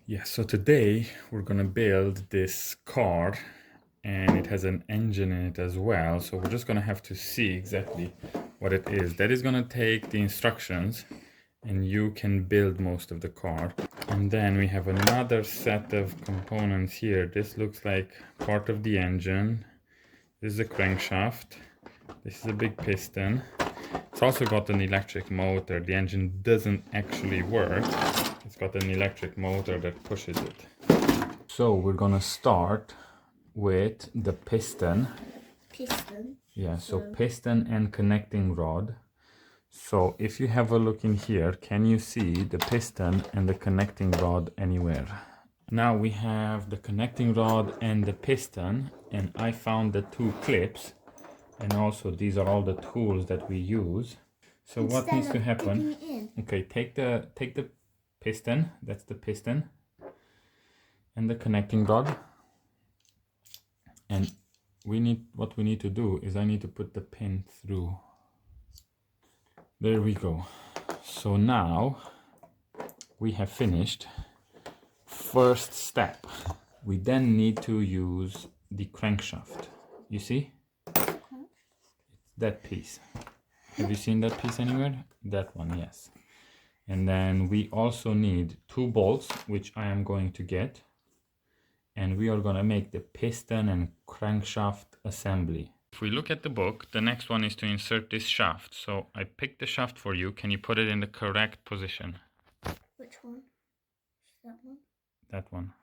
Yeah, so today we're gonna build this car and it has an engine in it as well. So we're just gonna have to see exactly what it is. That is gonna take the instructions and you can build most of the car. And then we have another set of components here. This looks like part of the engine. This is a crankshaft. This is a big piston. It's also got an electric motor. The engine doesn't actually work. It's got an electric motor that pushes it. So we're gonna start with the piston. Piston? Yeah, so piston and connecting rod. So if you have a look in here, can you see the piston and the connecting rod anywhere? Now we have the connecting rod and the piston, and I found the two clips, and also these are all the tools that we use. So what needs to happen? Okay, take the piston, that's the piston, and the connecting rod. And what we need to do is I need to put the pin through. There we go. So now we have finished first step. We then need to use the crankshaft. You see? That piece. Have you seen that piece anywhere? That one, yes. And then we also need two bolts, which I am going to get. And we are going to make the piston and crankshaft assembly. If we look at the book, the next one is to insert this shaft. So I picked the shaft for you. Can you put it in the correct position? Which one? That one? That one.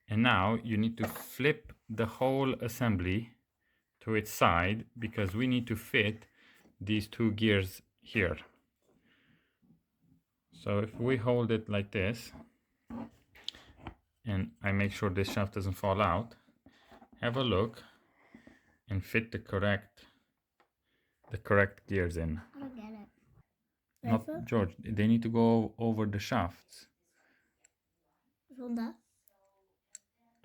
And now you need to flip the whole assembly to its side because we need to fit these two gears here. So if we hold it like this, and I make sure this shaft doesn't fall out, have a look and fit the correct gears in. I don't get it. Not George, they need to go over the shafts. Which one that?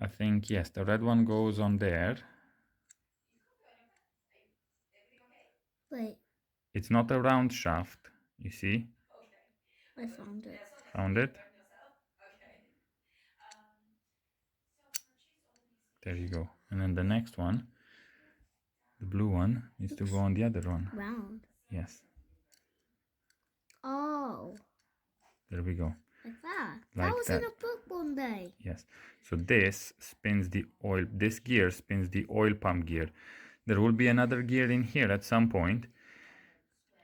I think yes, the red one goes on there. Wait, It's not a round shaft, you see? I found it. Found it? There you go. And then the next one, the blue one, needs to go on the other one. Round. Yes. Oh. There we go. Like that. Like that was that. in a book one day. Yes. So this spins the oil, this gear spins the oil pump gear. There will be another gear in here at some point,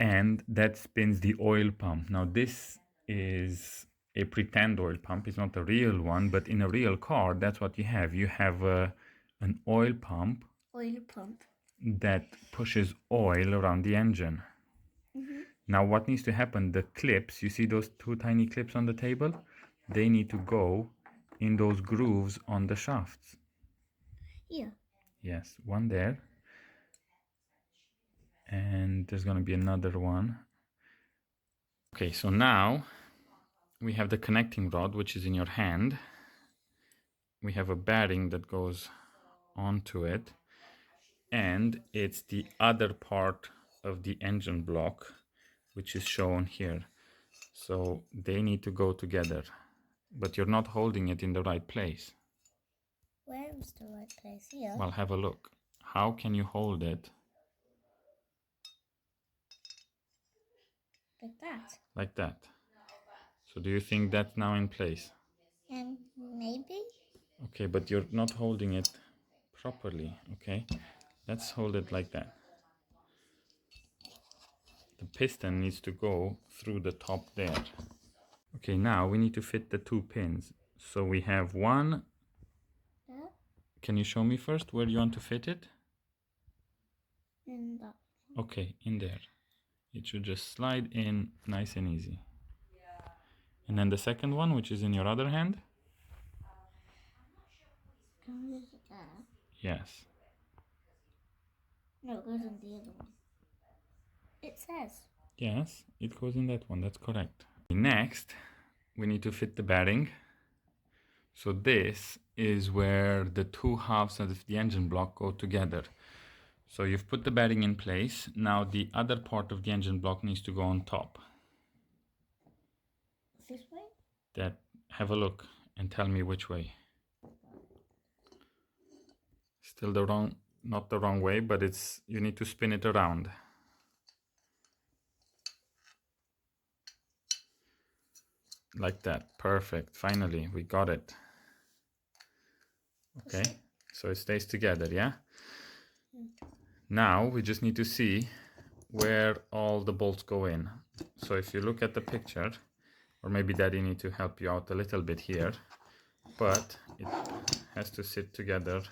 and that spins the oil pump. Now this is a pretend oil pump. It's not a real one, but in a real car, that's what you have. You have an oil pump. Oil pump. That pushes oil around the engine. Now what needs to happen, the clips, you see those two tiny clips on the table? They need to go in those grooves on the shafts. Here. Yes, one there. And there's going to be another one. Okay, so now we have the connecting rod, which is in your hand. We have a bearing that goes onto it. And it's the other part of the engine block, which is shown here. So they need to go together, but you're not holding it in the right place. Where is the right place? Here. Well, have a look. How can you hold it? Like that. Like that. So do you think that's now in place? Maybe. Okay, but you're not holding it properly, okay? Let's hold it like that. The piston needs to go through the top there. Okay, now we need to fit the two pins. So we have one. Yeah. Can you show me first where you want to fit it? In that. Okay, in there. It should just slide in nice and easy. And then the second one, which is in your other hand? Goes there. Yes. No, it goes in the other one. It says. Yes, it goes in that one, that's correct. Next, we need to fit the bearing. So this is where the two halves of the engine block go together. So you've put the bearing in place. Now the other part of the engine block needs to go on top. This way? That, have a look and tell me which way. Still the wrong, not the wrong way, but it's, you need to spin it around. Like that. Perfect. Finally, we got it. Okay, so it stays together, yeah? Now we just need to see where all the bolts go in. So if you look at the picture, or maybe Daddy need to help you out a little bit here, but it has to sit together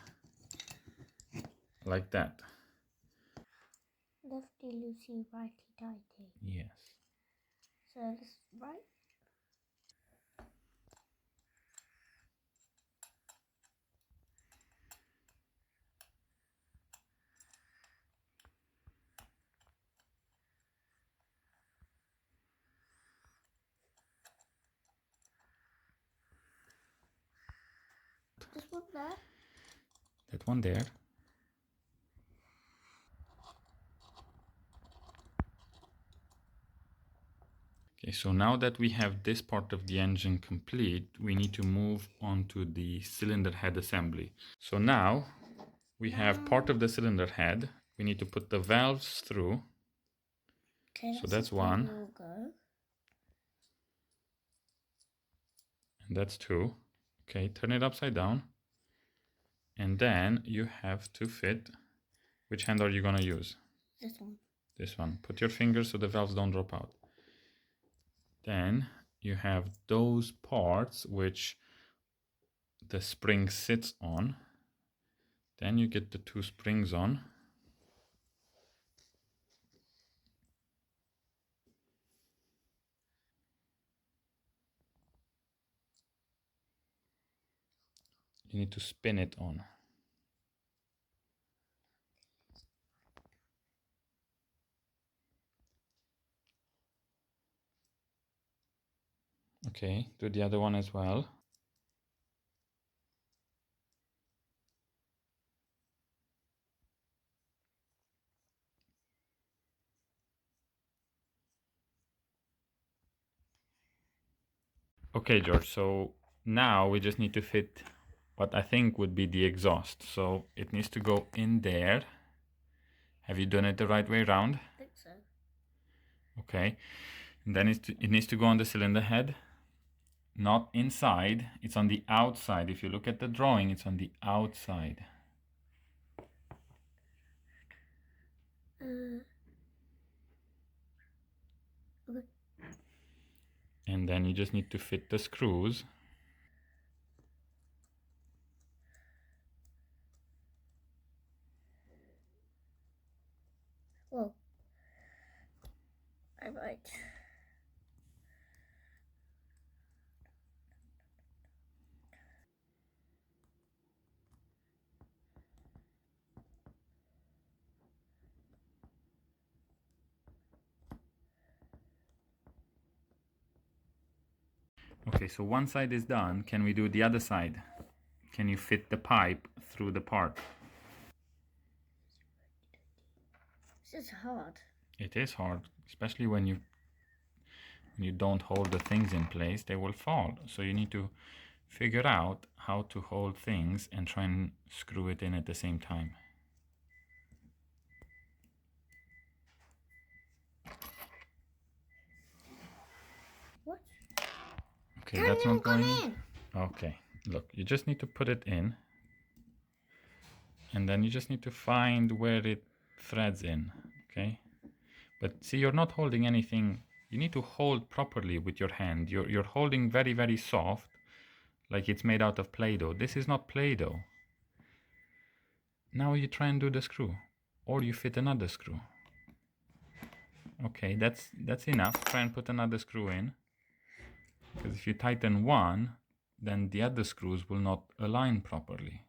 like that. Lefty loosey, righty tighty. Yes. So this right? This one there? That one there. Okay, so now that we have this part of the engine complete, we need to move on to the cylinder head assembly. So now we have part of the cylinder head. We need to put the valves through. Okay, So that's one, go. and that's two. Okay, turn it upside down. And then you have to fit, which hand are you gonna use? This one. This one. Put your fingers so the valves don't drop out. Then you have those parts which the spring sits on. Then you get the two springs on. You need to spin it on. Okay, do the other one as well. Okay, George, so now we just need to fit what I think would be the exhaust. So it needs to go in there. Have you done it the right way around? I think so. Okay, and then it needs to go on the cylinder head. Not inside, it's on the outside. If you look at the drawing, it's on the outside. Okay. And then you just need to fit the screws. Whoa. Alright. Okay, so one side is done. Can we do the other side? Can you fit the pipe through the part? This is hard. It is hard, especially when you don't hold the things in place, they will fall. So you need to figure out how to hold things and try and screw it in at the same time. What? Okay, that's not going in. Okay, look, you just need to put it in, and then you just need to find where it threads in, okay? But see, you're not holding anything. You need to hold properly with your hand. You're holding very, very soft, like it's made out of Play-Doh. This is not Play-Doh. Now you try and do the screw, or you fit another screw. Okay, that's enough. Try and put another screw in, because if you tighten one, then the other screws will not align properly.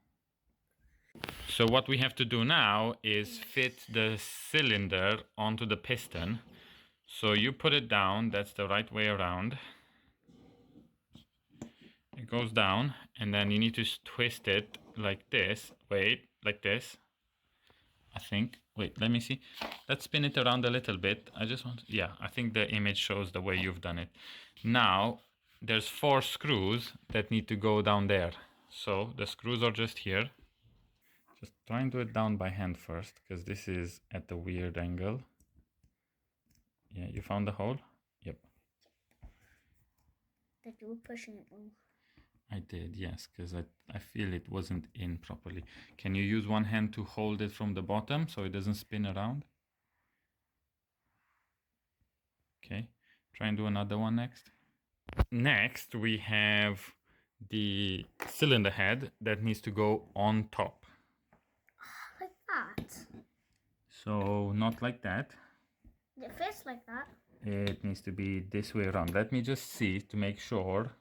So what we have to do now is fit the cylinder onto the piston. So you put it down, that's the right way around. It goes down, and then you need to twist it like this. Wait, like this. I think. Wait, let me see. Let's spin it around a little bit. I just want, yeah, I think the image shows the way you've done it. Now, there's 4 screws that need to go down there. So the screws are just here. Just try and do it down by hand first, because this is at a weird angle. Yeah, you found the hole? Yep. That you were pushing it wrong. I did, yes, because I feel it wasn't in properly. Can you use one hand to hold it from the bottom so it doesn't spin around? Okay, try and do another one next. Next, we have the cylinder head that needs to go on top. Like that. So not like that. It fits like that. It needs to be this way around. Let me just see to make sure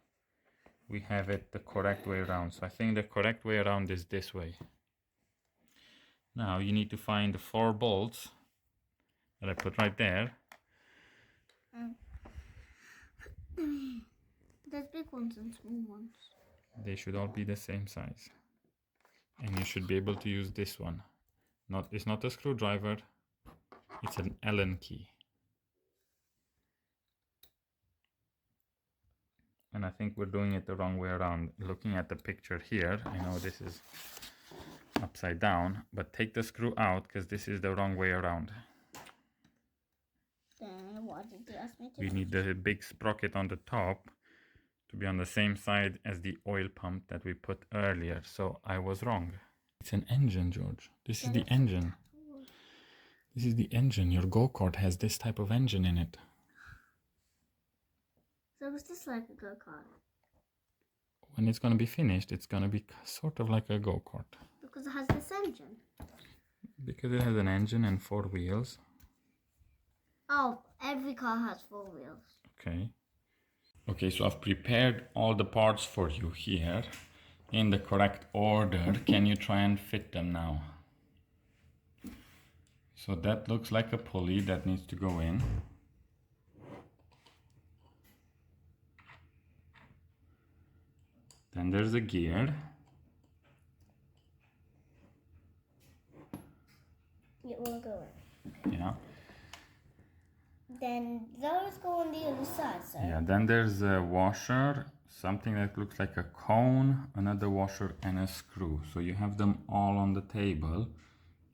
we have it the correct way around. So I think the correct way around is this way. Now you need to find the 4 bolts that I put right there. There's big ones and small ones. They should all be the same size. And you should be able to use this one. It's not a screwdriver, it's an Allen key. And I think we're doing it the wrong way around. Looking at the picture here, I know this is upside down, but take the screw out because this is the wrong way around. Then what did you ask me to We do? need the big sprocket on the top to be on the same side as the oil pump that we put earlier, so I was wrong. It's an engine, George. This is the engine. This is the engine. Your go-kart has this type of engine in it. So is this like a go-kart? When it's going to be finished, it's going to be sort of like a go-kart. Because it has this engine. Because it has an engine and 4 wheels. Oh, every car has 4 wheels. Okay. Okay, so I've prepared all the parts for you here in the correct order. Can you try and fit them now? So that looks like a pulley that needs to go in. Then there's a gear. It will go in. Yeah. Then those go on the other side, so. Yeah, then there's a washer, something that looks like a cone, another washer and a screw. So you have them all on the table.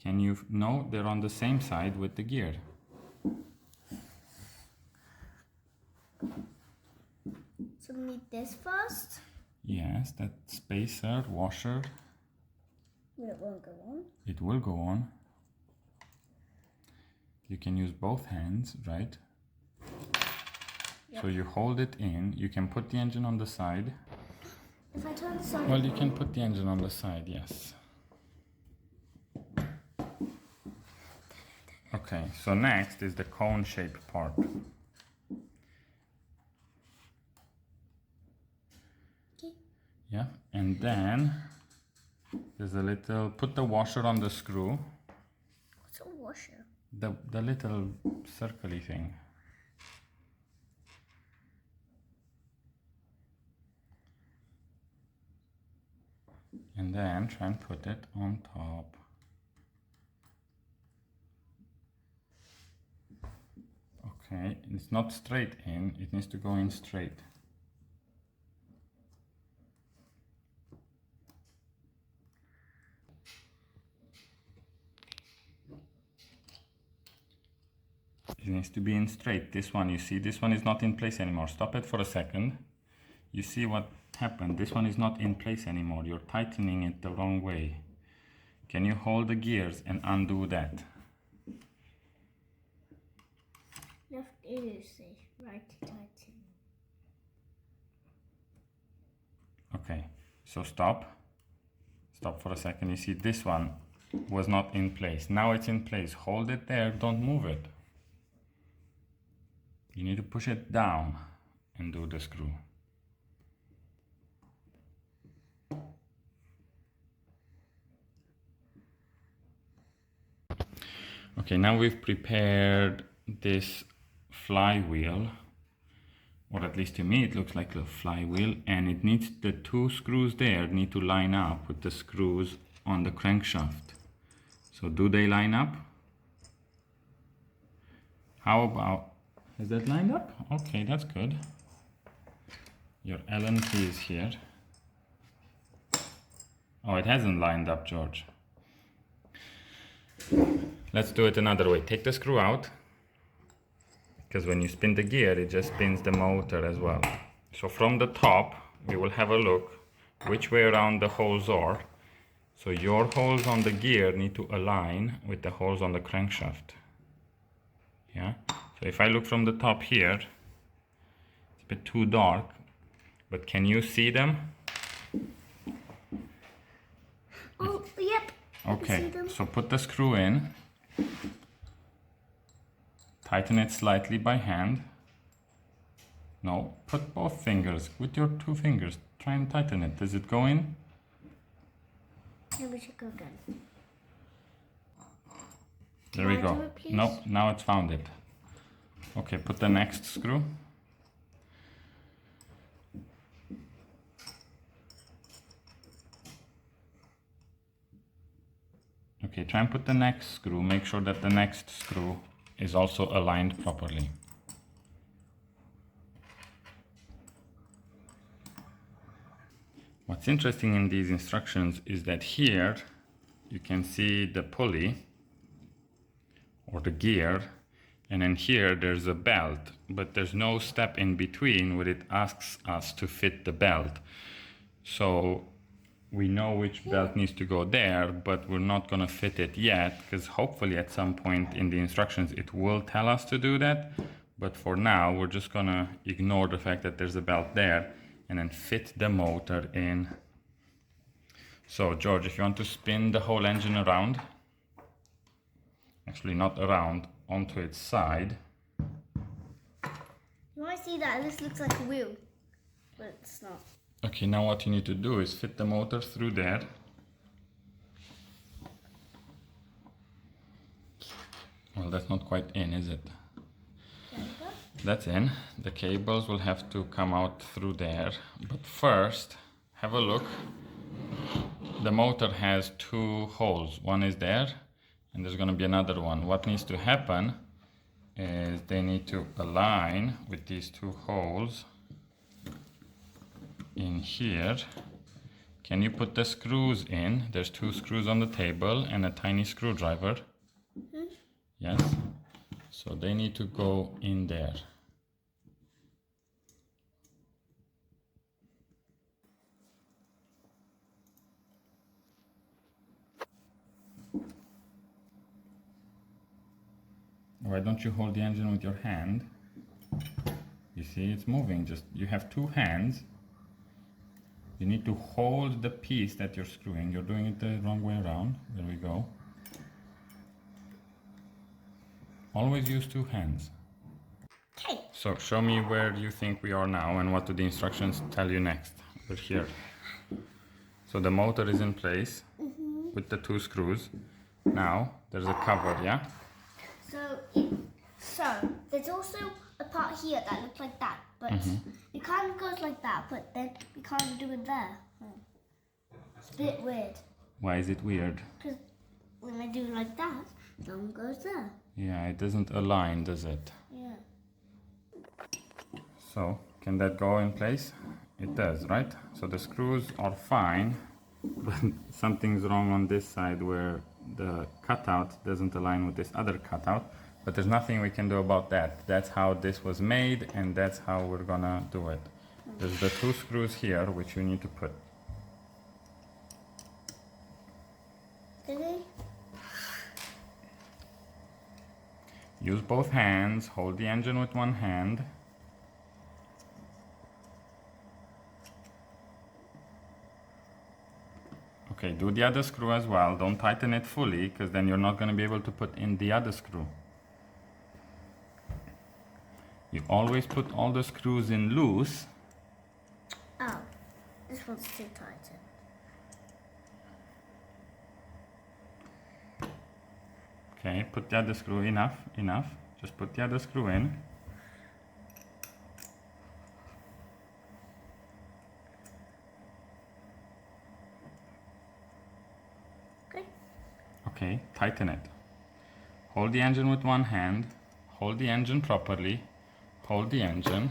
Can you, no, they're on the same side with the gear. So we need this first. Yes, that spacer, washer. It won't go on. It will go on. You can use both hands, right? Yep. So you hold it in. You can put the engine on the side. If I turn this on. Well, you can put the engine on the side, yes. Okay, so next is the cone-shaped part. Okay. Yeah, and then there's a little, put the washer on the screw. What's a washer? The little circly thing. And then try and put it on top. Okay, it's not straight in, it needs to go in straight. It needs to be in straight. This one, you see, this one is not in place anymore. Stop it for a second. You see what happened? This one is not in place anymore. You're tightening it the wrong way. Can you hold the gears and undo that? Left ear safe, right tighten. Okay, so stop. Stop for a second. You see this one was not in place. Now it's in place. Hold it there, don't move it. You need to push it down and do the screw. Okay, now we've prepared this flywheel, or at least to me it looks like a flywheel, and it needs the 2 screws there need to line up with the screws on the crankshaft. So do they line up? How about, is that lined up? Okay, that's good. Your Allen key is here. Oh, it hasn't lined up, George. Let's do it another way. Take the screw out, because when you spin the gear, it just spins the motor as well. So from the top, we will have a look which way around the holes are. So your holes on the gear need to align with the holes on the crankshaft. Yeah. So if I look from the top here, it's a bit too dark, but can you see them? Oh, yep. Okay, so put the screw in, tighten it slightly by hand. No, put both fingers, with your 2 fingers, try and tighten it. Does it go in? Maybe we should go again. There we go. No, now it's found it. Okay, put the next screw. Okay, try and put the next screw. Make sure that the next screw is also aligned properly. What's interesting in these instructions is that here you can see the pulley or the gear, and then here there's a belt, but there's no step in between where it asks us to fit the belt. So we know which belt needs to go there, but we're not going to fit it yet, because hopefully at some point in the instructions it will tell us to do that. But for now, we're just going to ignore the fact that there's a belt there and then fit the motor in. So George, if you want to spin the whole engine around, actually not around, onto its side. You might see that this looks like a wheel, but it's not. Okay, now what you need to do is fit the motor through there. Well, that's not quite in, is it? That's in. The cables will have to come out through there. But first, have a look. The motor has 2 holes. One is there, and there's going to be another one. What needs to happen is they need to align with these 2 holes in here. Can you put the screws in? There's 2 screws on the table and a tiny screwdriver. Yes. So they need to go in there. Why don't you hold the engine with your hand? You see it's moving. Just you have 2 hands. You need to hold the piece that you're screwing. You're doing it the wrong way around. There we go. Always use 2 hands. Okay. So show me where you think we are now and what do the instructions tell you next. We're here. So the motor is in place with the 2 screws. Now there's a cover, yeah? So there's also a part here that looks like that, but it kind of goes like that, but then we can't do it there. It's a bit weird. Why is it weird? Because when I do it like that, one goes there. Yeah, it doesn't align, does it? Yeah. So, can that go in place? It does, right? So the screws are fine, but something's wrong on this side where the cutout doesn't align with this other cutout. But there's nothing we can do about that. That's how this was made, and that's how we're gonna do it. There's the 2 screws here, which you need to put. Okay. Use both hands, hold the engine with one hand. Okay, do the other screw as well. Don't tighten it fully, because then you're not going to be able to put in the other screw. You always put all the screws in loose. Oh, this one's too tight. Okay, put the other screw, enough. Just put the other screw in. Okay. Okay, tighten it. Hold the engine with one hand. Hold the engine properly. Hold the engine.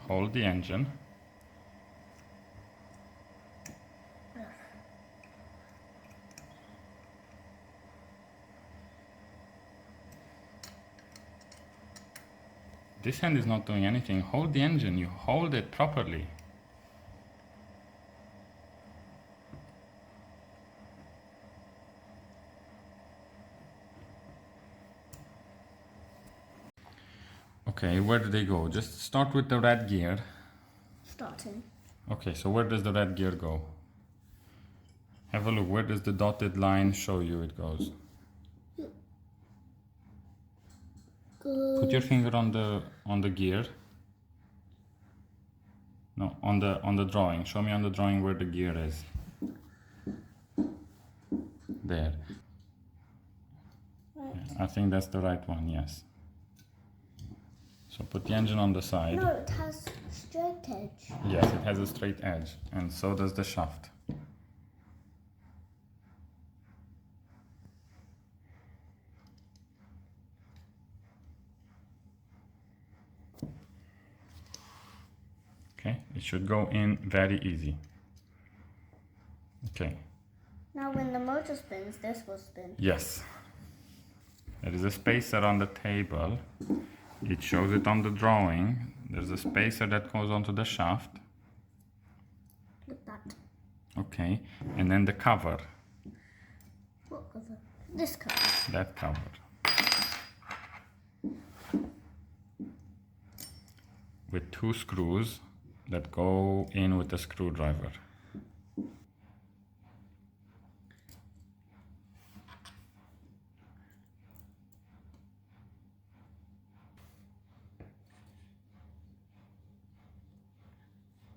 Hold the engine. This hand is not doing anything. Hold the engine. You hold it properly. Okay, where do they go? Just start with the red gear. Starting. Okay, so where does the red gear go? Have a look. Where does the dotted line show you it goes? Put your finger on the gear. No, on the drawing. Show me on the drawing where the gear is. There. Right. Yeah, I think that's the right one, yes. So put the engine on the side. No, it has straight edge. Yes, it has a straight edge, and so does the shaft. Okay, it should go in very easy. Okay. Now when the motor spins, this will spin. Yes. There is a spacer on the table. It shows it on the drawing. There's a spacer that goes onto the shaft. Look that. Okay, and then the cover. What cover? This cover. That cover. With 2 screws that go in with a screwdriver.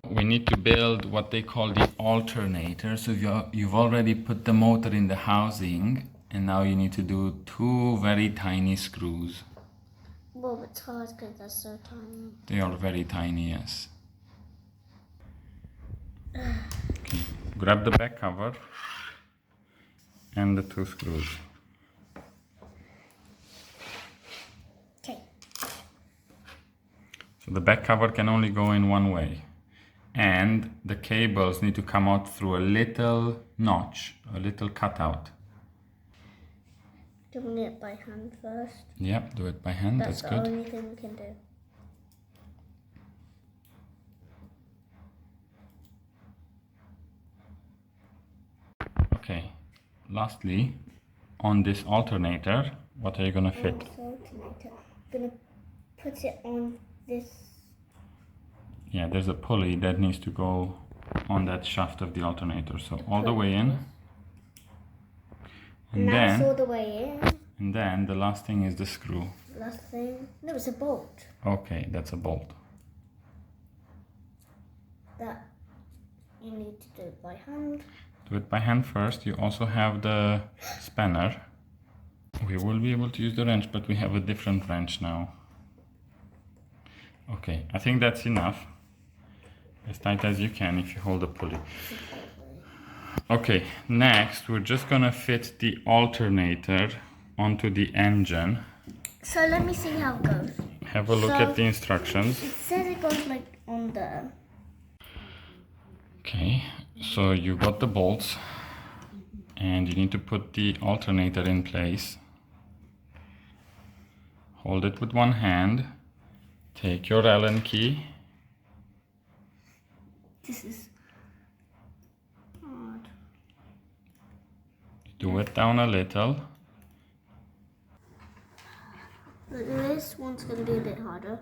We need to build what they call the alternator. So you've already put the motor in the housing, and now you need to do 2 very tiny screws. Well, it's hard because they're so tiny. They are very tiny, yes. Okay. Grab the back cover and the 2 screws. Okay. So the back cover can only go in one way. And the cables need to come out through a little notch, a little cutout. Doing it by hand first. Yep, do it by hand, that's the good. only thing we can do. Okay, lastly, on this alternator, what are you gonna fit? Alternator. I'm gonna put it on this. Yeah, there's a pulley that needs to go on that shaft of the alternator. So all the way in. And That's all then, the way in. and then the last thing is the screw. Last thing. No, it's a bolt. Okay, that's a bolt. That you need to do it by hand. Do it by hand first. You also have the spanner. We will be able to use the wrench, but we have a different wrench now. Okay, I think that's enough. As tight as you can if you hold the pulley. Okay, next we're just gonna fit the alternator onto the engine. So let me see how it goes. Have a look at the instructions. It says it goes like on there. Okay, so you got the bolts and you need to put the alternator in place. Hold it with one hand. Take your Allen key. This is hard. Do it down a little. But this one's going to be a bit harder.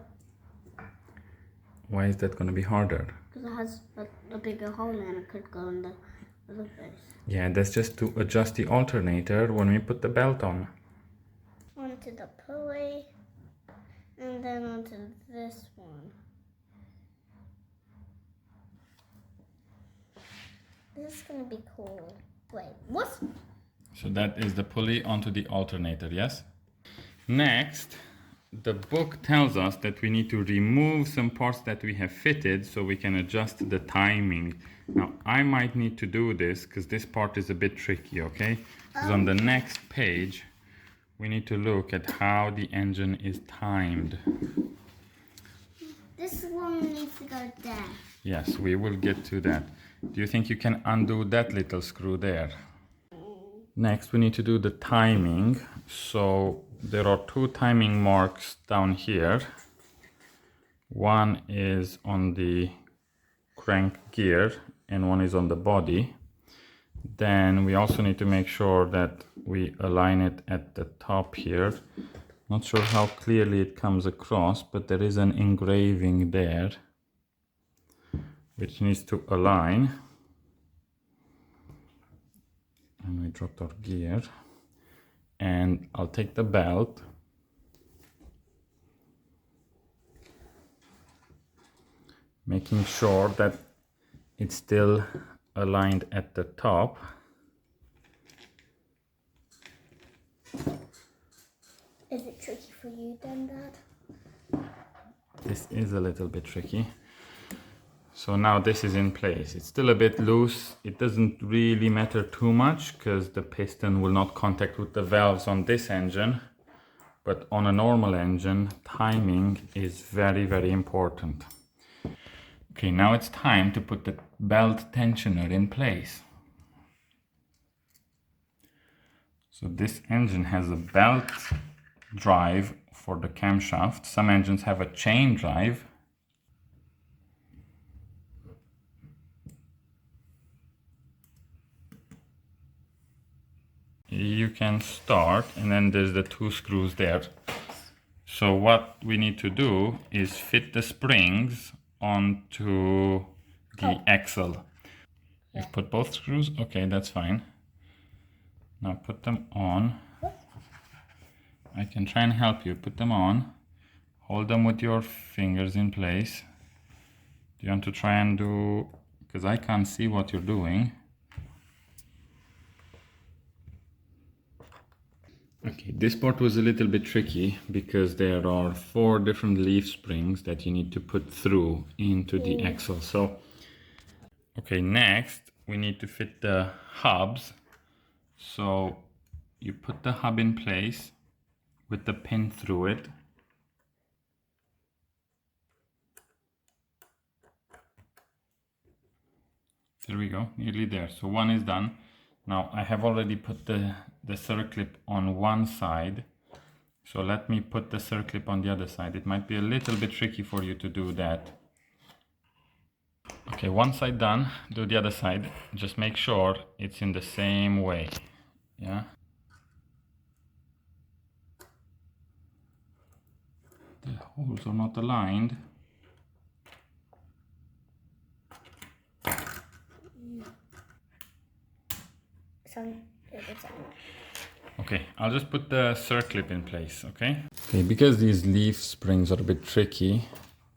Why is that going to be harder? Because it has a bigger hole and it could go in the other place. Yeah, that's just to adjust the alternator when we put the belt on. Onto the pulley. And then onto this one. This is going to be cool. Wait, what? So that is the pulley onto the alternator, yes? Next, the book tells us that we need to remove some parts that we have fitted so we can adjust the timing. Now, I might need to do this because this part is a bit tricky, okay? Because on the next page, we need to look at how the engine is timed. This one needs to go there. Yes, we will get to that. Do you think you can undo that little screw there? Next, we need to do the timing. So there are 2 timing marks down here. One is on the crank gear and one is on the body. Then we also need to make sure that we align it at the top here. Not sure how clearly it comes across, but there is an engraving there which needs to align. And we dropped our gear. And I'll take the belt. Making sure that it's still aligned at the top. Is it tricky for you then, Dad? This is a little bit tricky. So now this is in place. It's still a bit loose. It doesn't really matter too much because the piston will not contact with the valves on this engine. But on a normal engine, timing is very, very important. Okay, now it's time to put the belt tensioner in place. So this engine has a belt drive for the camshaft. Some engines have a chain drive. You can start, and then there's the two screws there. So what we need to do is fit the springs onto the axle. You've put both screws? Okay, that's fine. Now put them on. I can try and help you. Put them on. Hold them with your fingers in place. Do you want to try and do... because I can't see what you're doing. Okay, this part was a little bit tricky because there are 4 different leaf springs that you need to put through into the axle. So, okay, next we need to fit the hubs. So you put the hub in place with the pin through it. There we go, nearly there. So one is done. Now I have already put the circlip on one side. So let me put the circlip on the other side. It might be a little bit tricky for you to do that. Okay, one side done, do the other side. Just make sure it's in the same way. Yeah. The holes are not aligned. Okay, I'll just put the circlip in place, okay? Okay, because these leaf springs are a bit tricky,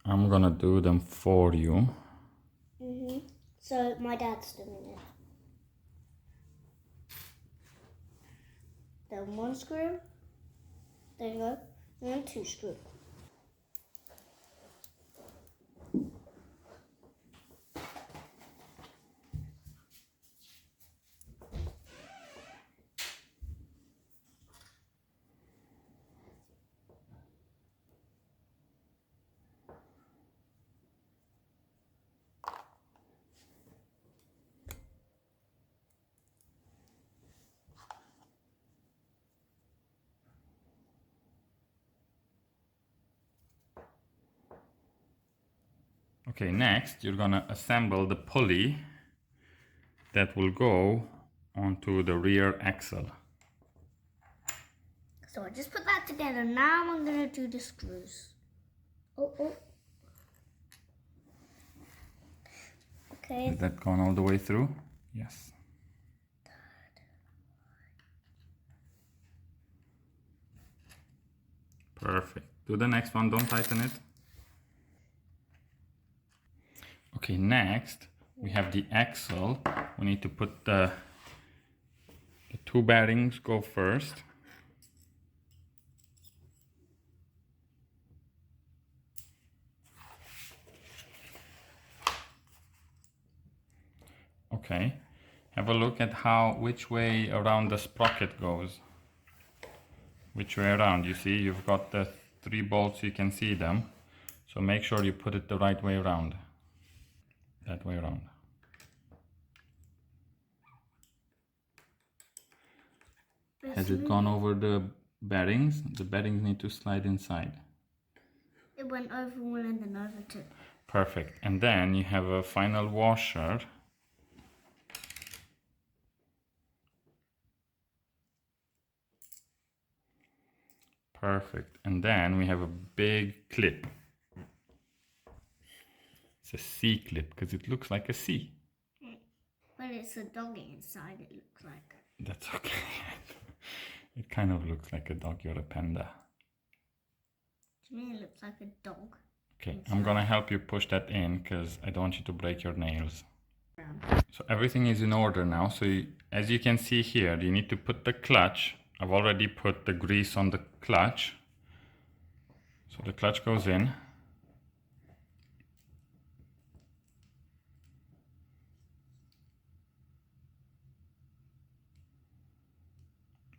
I'm gonna do them for you. So my dad's doing it. Then 1 screw. There you go. And then 2 screw. Okay, next you're gonna assemble the pulley that will go onto the rear axle. So I just put that together. Now I'm gonna do the screws. Oh. Okay. Is that gone all the way through? Yes. Perfect. Do the next one, don't tighten it. Okay, next we have the axle. We need to put the 2 bearings go first. Okay, have a look at which way around the sprocket goes. Which way around? You see, you've got the 3 bolts, you can see them. So make sure you put it the right way around. That way around. Has it gone over the bearings? The bearings need to slide inside. went over one and then over two. Perfect. And then you have a final washer. Perfect. And then we have a big clip. It's a C clip because it looks like a C. But it's a dog inside, it looks like. That's okay. It kind of looks like a dog. You're a panda. To me, it looks like a dog. Okay, inside. I'm gonna help you push that in because I don't want you to break your nails. So everything is in order now. So as you can see here, you need to put the clutch. I've already put the grease on the clutch. So the clutch goes in.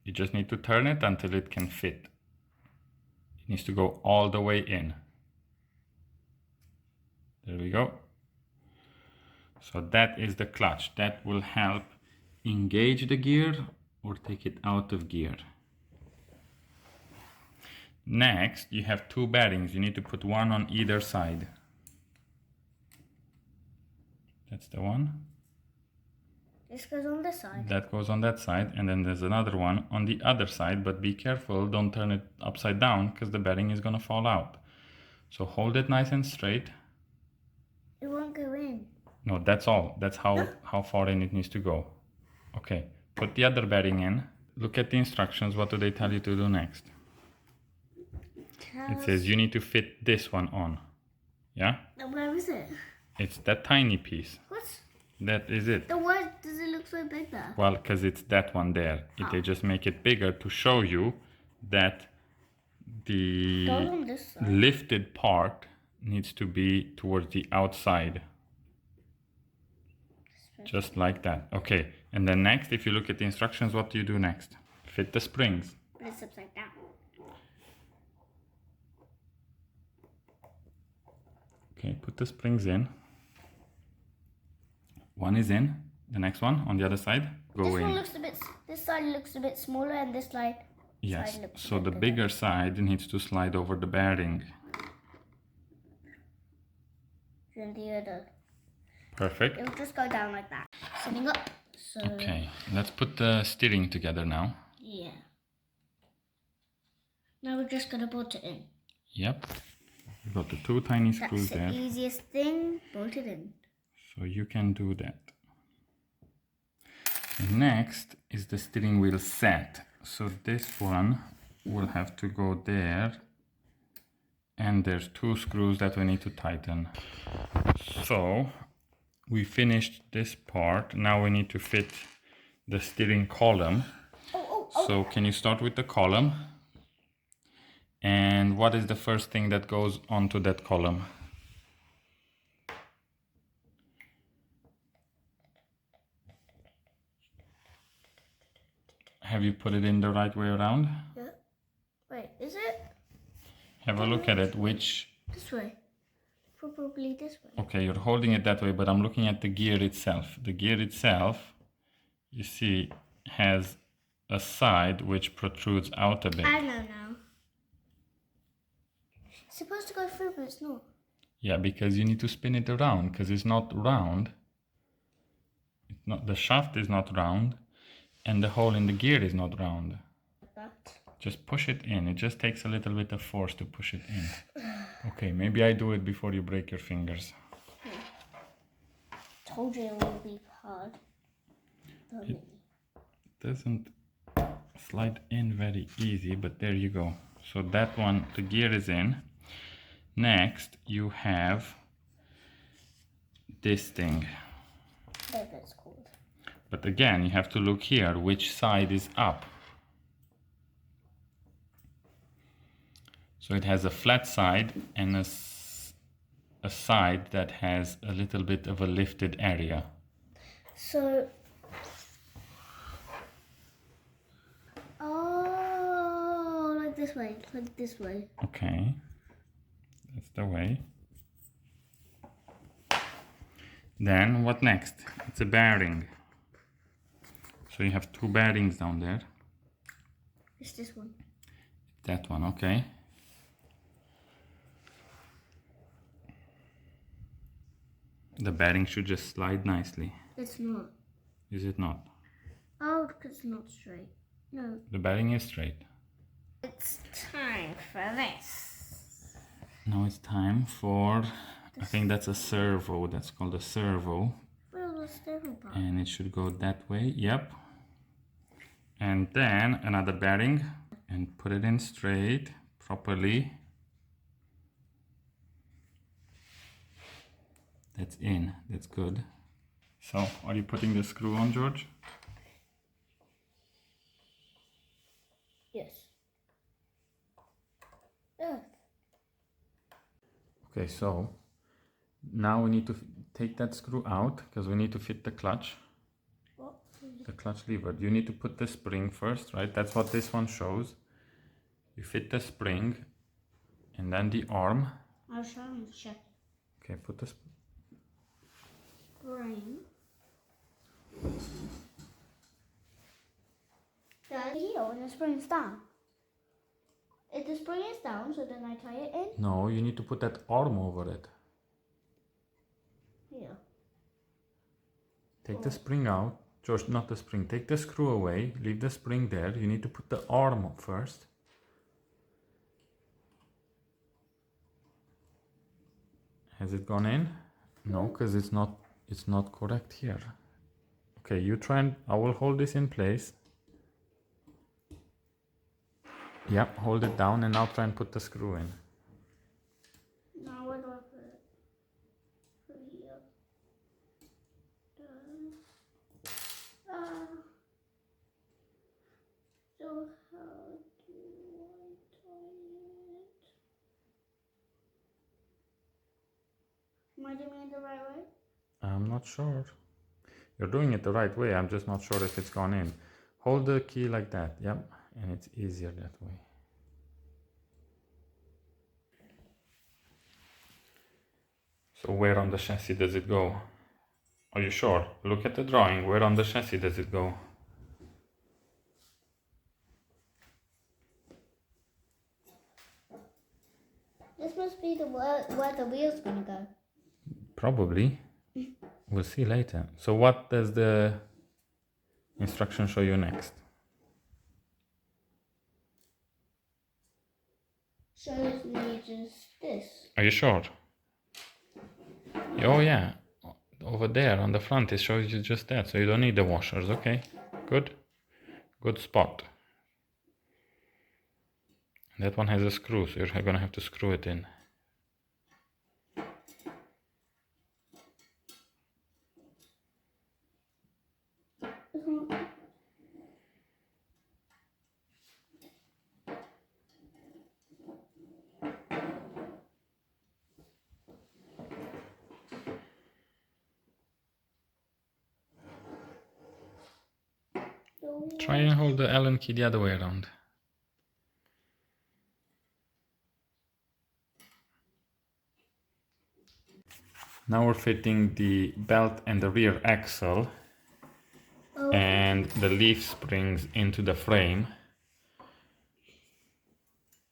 You just need to turn it until it can fit. It needs to go all the way in. There we go. So that is the clutch. That will help engage the gear or take it out of gear. Next, you have two bearings. You need to put one on either side. That's the one. This goes on this side. That goes on that side, and then there's another one on the other side, but be careful, don't turn it upside down because the bearing is gonna fall out. So hold it nice and straight. It won't go in. No, that's all. That's how far in it needs to go. Okay, put the other bearing in. Look at the instructions. What do they tell you to do next? It says you need to fit this one on. Yeah? Where is it? It's that tiny piece. What? That is it. The why does it look so big there? Well, because it's that one there. They just make it bigger to show you that the Goes on this side. lifted part needs to be towards the outside. Just like that. Okay. And then next, if you look at the instructions, what do you do next? Fit the springs. But it's upside down. Okay, put the springs in. One is in. The next one on the other side. Go in. This side looks a bit smaller and this side. Yes. Side looks a So bit the bigger side needs to slide over the bearing. And the other. Perfect. It will just go down like that. Sitting up. So Okay, let's put the steering together now. yeah. Now we're just gonna bolt it in. Yep. We've got the two tiny screws That's there. the easiest thing. Bolt it in. So you can do that. Next is the steering wheel set. So this one will have to go there. And there's two screws that we need to tighten. So we finished this part. Now we need to fit the steering column. So can you start with the column? And what is the first thing that goes onto that column? Have you put it in the right way around? Yeah. Wait, is it? Have a look at it. Which? This way. Probably this way. Okay, you're holding it that way, but I'm looking at the gear itself. The gear itself, you see, has a side which protrudes out a bit. I know now. It's supposed to go through, but it's not. Yeah, because you need to spin it around, because it's not round. The shaft is not round, and the hole in the gear is not round. Like that. Just push it in. It just takes a little bit of force to push it in. Okay, maybe I do it before you break your fingers. Told you it will be hard. It doesn't slide in very easy, but there you go. So that one, the gear is in. Next, you have this thing. Whatever it's called. But again, you have to look here, which side is up. So it has a flat side and a side that has a little bit of a lifted area. So, like this way, like this way. Okay, that's the way. Then what next? It's a bearing. So you have two bearings down there. It's this one. That one, okay. The bearing should just slide nicely. It's not. Is it not? Oh, because it's not straight. No. The bearing is straight. It's time for this. Now it's time for, I think that's a servo. That's called a servo. Where's the servo part? And it should go that way. Yep. And then another bearing and put it in straight properly. That's in. That's good. So, are you putting the screw on, George? Yes. Yes. Okay, so now we need to take that screw out because we need to fit the clutch. What? The clutch lever. You need to put the spring first, right? That's what this one shows. You fit the spring and then the arm. I'll show you. Check. Okay, put the Spring. Down here when the spring's down. If the spring is down, so then I tie it in? No, you need to put that arm over it. Here. Take the spring out. George, not the spring. Take the screw away. Leave the spring there. You need to put the arm up first. Has it gone in? No, because it's not correct here. Okay, you try and I will hold this in place. Yep, hold it down and now try and put the screw in. Now where do I put it? Put it here. So how do I tie it? Am I doing it the right way? I'm not sure. You're doing it the right way. I'm just not sure if it's gone in. Hold the key like that. Yep. And it's easier that way. So where on the chassis does it go? Are you sure? Look at the drawing. Where on the chassis does it go? This must be the where the wheel's gonna go. Probably. We'll see later. So what does the instruction show you next? Shows me just this. Are you sure? Oh yeah. Over there on the front it shows you just that. So you don't need the washers. Okay. Good. Good spot. That one has a screw, so you're gonna have to screw it in. Try and hold the Allen key the other way around. Now we're fitting the belt and the rear axle and the leaf springs into the frame.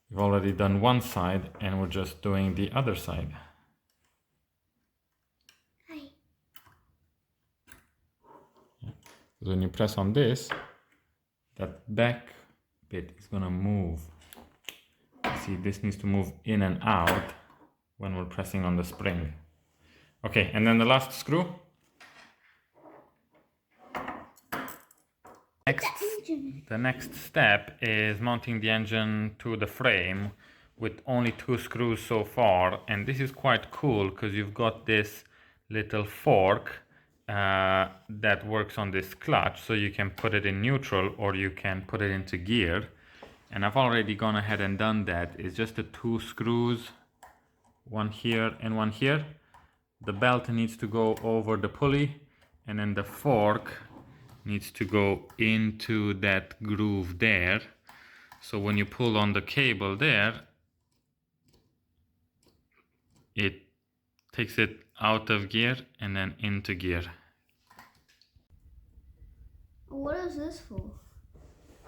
We've already done one side and we're just doing the other side. Hi. When you press on this, that back bit is gonna move. See, this needs to move in and out when we're pressing on the spring. Okay, and then the last screw. The next step is mounting the engine to the frame with only 2 screws so far, and this is quite cool because you've got this little fork that works on this clutch, so you can put it in neutral or you can put it into gear. And I've already gone ahead and done that. It's just the 2 screws, one here and one here. The belt needs to go over the pulley, and then the fork needs to go into that groove there. So when you pull on the cable there, it takes it out of gear and then into gear. What is this for?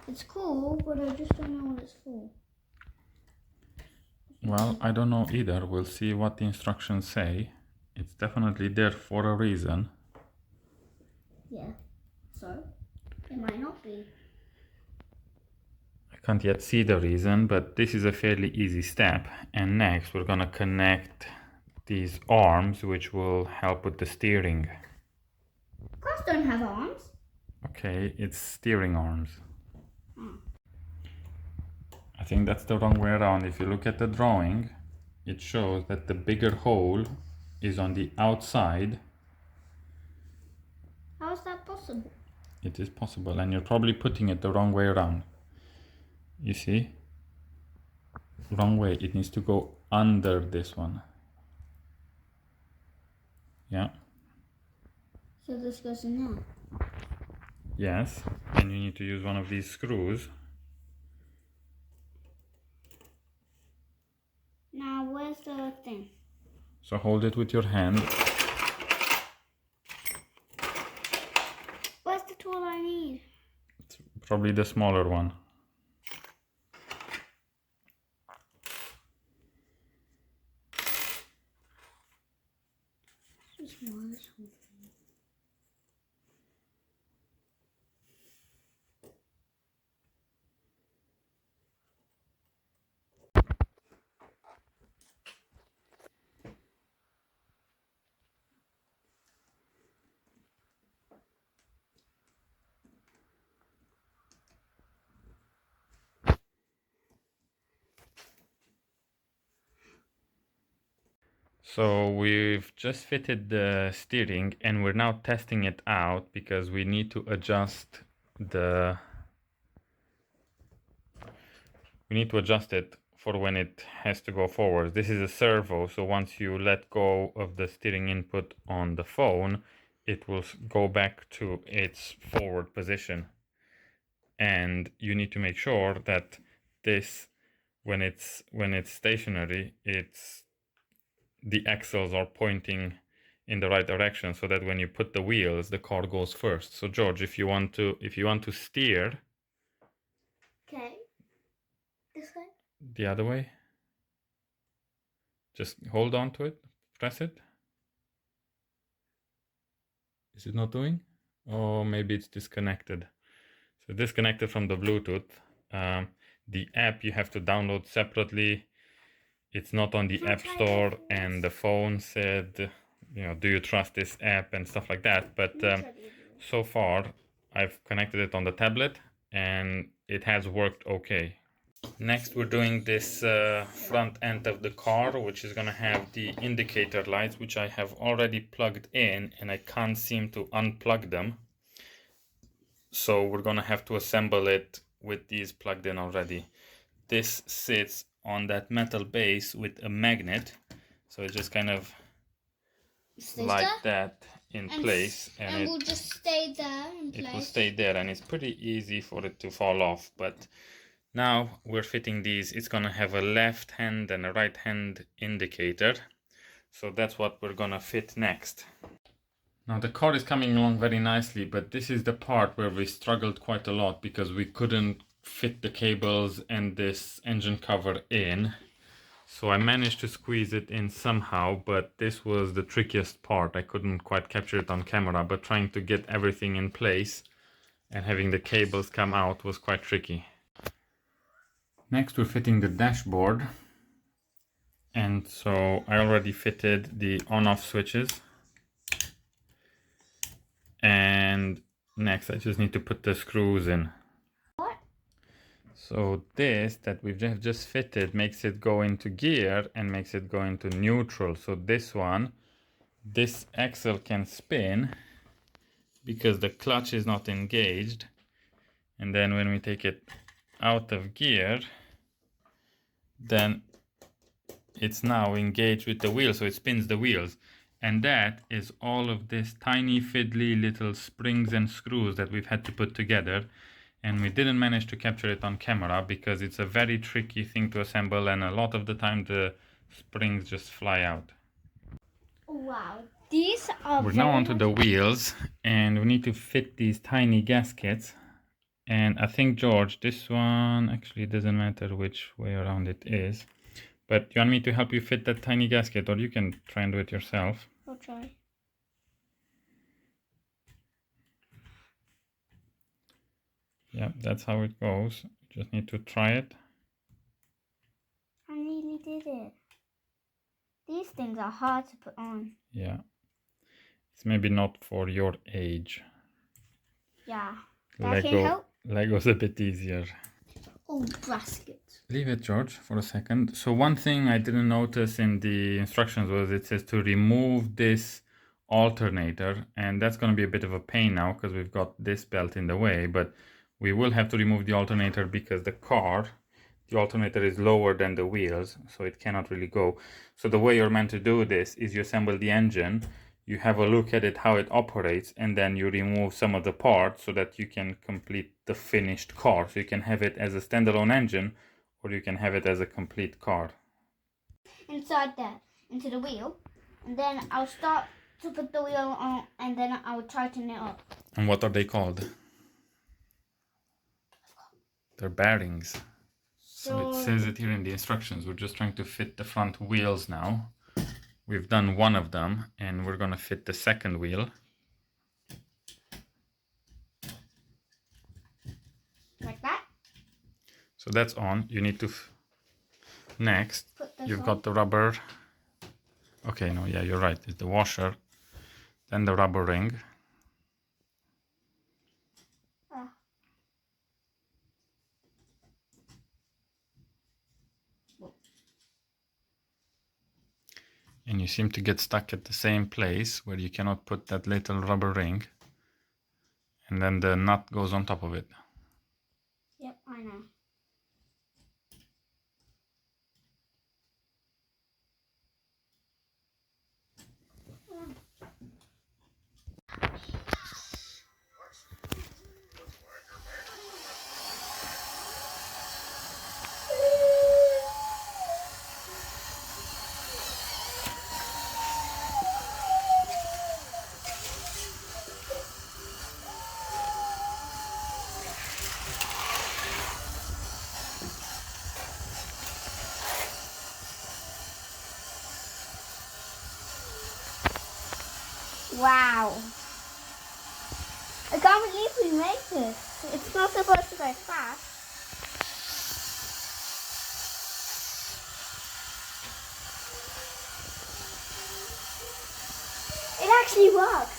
It's cool, but I just don't know what it's for. Well, I don't know either. We'll see what the instructions say It's definitely there for a reason. Yeah. So, it might not be. I can't yet see the reason, but this is a fairly easy step. And next we're gonna connect these arms, which will help with the steering. Cars don't have arms. Okay, it's steering arms. Hmm. I think that's the wrong way around. If you look at the drawing, it shows that the bigger hole is on the outside. How is that possible? It is possible, and you're probably putting it the wrong way around. You see? Wrong way. It needs to go under this one. Yeah. So this goes in there. Yes. And you need to use one of these screws. Now, where's the thing? So hold it with your hand. Where's the tool I need? It's probably the smaller one. The smallest one. So we've just fitted the steering and we're now testing it out because we need to adjust the it for when it has to go forward. This is a servo, so once you let go of the steering input on the phone, it will go back to its forward position. And you need to make sure that this, when it's stationary, the axles are pointing in the right direction, so that when you put the wheels, the car goes first. So George, if you want to steer, Okay. This way? the other way, just hold on to it, press it. Is it not doing? Oh, maybe it's disconnected. So disconnected from the Bluetooth. The app you have to download separately. It's not on the App Store, and the phone said, do you trust this app and stuff like that. But so far, I've connected it on the tablet and it has worked okay. Next, we're doing this front end of the car, which is going to have the indicator lights, which I have already plugged in and I can't seem to unplug them. So we're going to have to assemble it with these plugged in already. This sits on that metal base with a magnet, so it just kind of like that in place, and it will just stay there in place. It will stay there, and it's pretty easy for it to fall off. But now we're fitting these. It's gonna have a left hand and a right hand indicator, so that's what we're gonna fit next. Now the car is coming along very nicely, but this is the part where we struggled quite a lot because we couldn't fit the cables and this engine cover in. So I managed to squeeze it in somehow, but this was the trickiest part. I couldn't quite capture it on camera, but trying to get everything in place and having the cables come out was quite tricky. Next we're fitting the dashboard. And so I already fitted the on-off switches. And next I just need to put the screws in. What? So this that we've just fitted makes it go into gear and makes it go into neutral. So this axle can spin because the clutch is not engaged. And then when we take it out of gear, then it's now engaged with the wheel, so it spins the wheels. And that is all of this tiny fiddly little springs and screws that we've had to put together. And we didn't manage to capture it on camera because it's a very tricky thing to assemble, and a lot of the time the springs just fly out. Wow, these are We're now onto the wheels, and we need to fit these tiny gaskets. And I think, George, this one actually doesn't matter which way around it is. But you want me to help you fit that tiny gasket, or you can try and do it yourself? I'll try. Yeah, that's how it goes. Just need to try it. I nearly did it. These things are hard to put on. Yeah. It's maybe not for your age. Yeah. That can help. Lego's a bit easier. Oh, basket. Leave it, George, for a second. So one thing I didn't notice in the instructions was it says to remove this alternator, and that's going to be a bit of a pain now because we've got this belt in the way, but we will have to remove the alternator because the alternator is lower than the wheels, so it cannot really go. So the way you're meant to do this is you assemble the engine, you have a look at it, how it operates, and then you remove some of the parts so that you can complete the finished car. So you can have it as a standalone engine, or you can have it as a complete car. Inside there, into the wheel, and then I'll start to put the wheel on, and then I'll tighten it up. And what are they called? They're bearings. So it says it here in the instructions. We're just trying to fit the front wheels now. We've done one of them, and we're going to fit the second wheel. Like that? So that's on. You need to... Next, you've got the rubber. Okay, no, yeah, you're right. It's the washer. Then the rubber ring. And you seem to get stuck at the same place where you cannot put that little rubber ring. And then the nut goes on top of it. Yep, I know. Wow. I can't believe we made this. It's not supposed to go fast. It actually works.